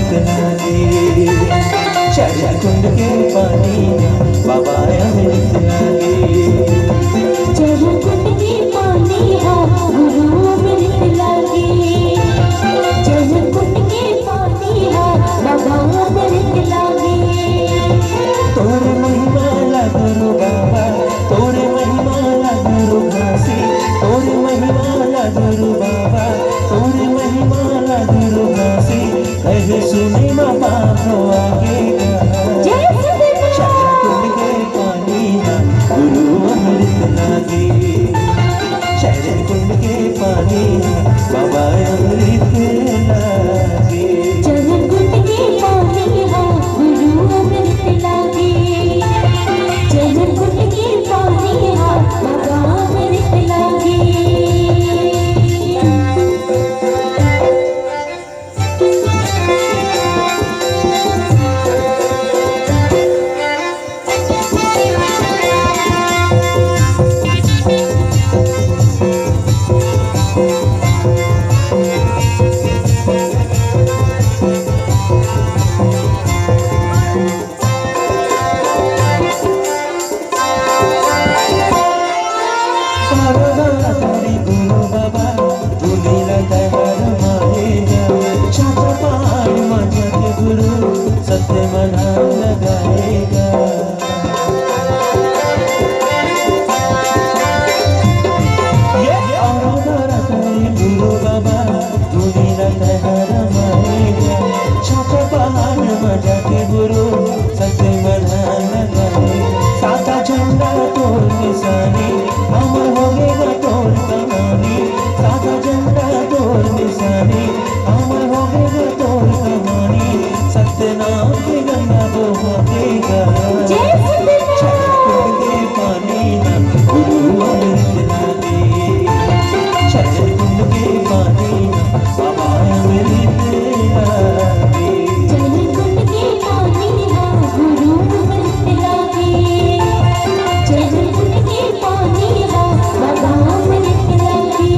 अमृत लागे, चरण कुंड के पानी बाबा अमृत लागे। चरण कुंड के पानी गुरु अमृत लागे, चरण कुंड के पानी बाबा अमृत लागे। तोरे महिमा ला गुरु बाबा, तोरे महिमा ला गुरु घासी, तोरे महिमा ला गुरु बाबा, तोरे महिमा ला गुरु घासी। कहे सुने माँ बाप आगे चरण कुंड के पानी गुरु अमृत लागे, चरण कुंड के पानी बाबा अमृत लागे। चरण कुंड के पानी गुरु अमृत लागे, चरण कुंड के पानी बाबा अमृत लागे। सत्य मना लगाएगा, ये और गुरु बाबा धूनी रमाएगा। छाता पहाड़ मजा के गुरु सत्य मना लगाएगा। साता झंडा तोड़ निशानी अमर हो गएगा तोड़ कहानी, साता झंडा तोड़ निशानी अमर हो गएगा तोड़ कहानी। सत्यनाम के गंगा वो होगा, चरण कुंड के पानी गुरु अमृत लागे, चरण कुंड के पानी बाबा अमृत लागे। चरण कुंड के पानी गुरु अमृत लागे, चरण कुंड के पानी बाबा अमृत लागे।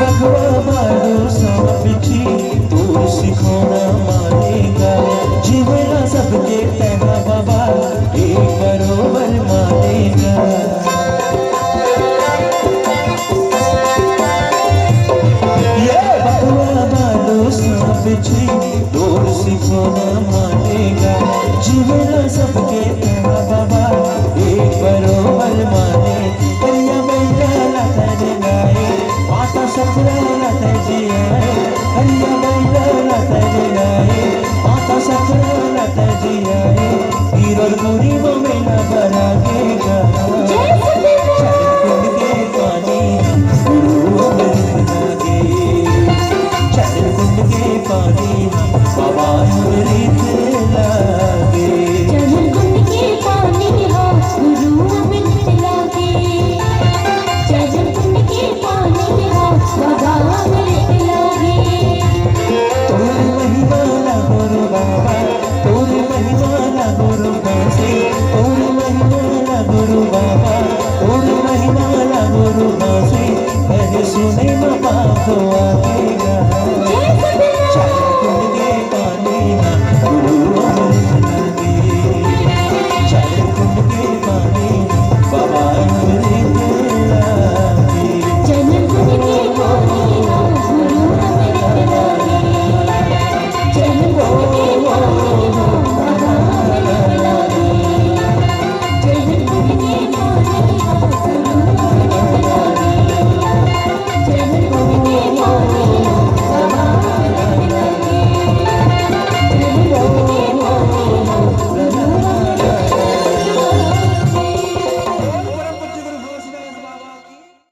भगवा बारू साबिची तू सिखोना मानेगा, जीवना सबके तैना बाबा एक बरोबर मानेगा। ये भगवा बारू साबिची तू सिखोना मानेगा, जीवना सबके तैना बाबा एक बरोबर माने। करिया बैला लता गाए माता सखरा लता जियाए, हरिया बैला लता जगाए माता सखरा लता जियाए। हीरोर पूरी वो मेला बरागेगा, चरण कुंड के पानी गुरु अमृत लागे, चरण कुंड के पानी बाबा अमृत लागे। चरण कुंड के पानी गुरु अमृत लागे, चरण कुंड के पानी बाबा अमृत लागे। तोरे महिमा ला गुरु बाबा, तोरे महिमा ला गुरु घासी, तोरे महिमा ला गुरु बाबा, तोरे महिमा ला गुरु घासी। कहे सुने माँ बाप आगेगा।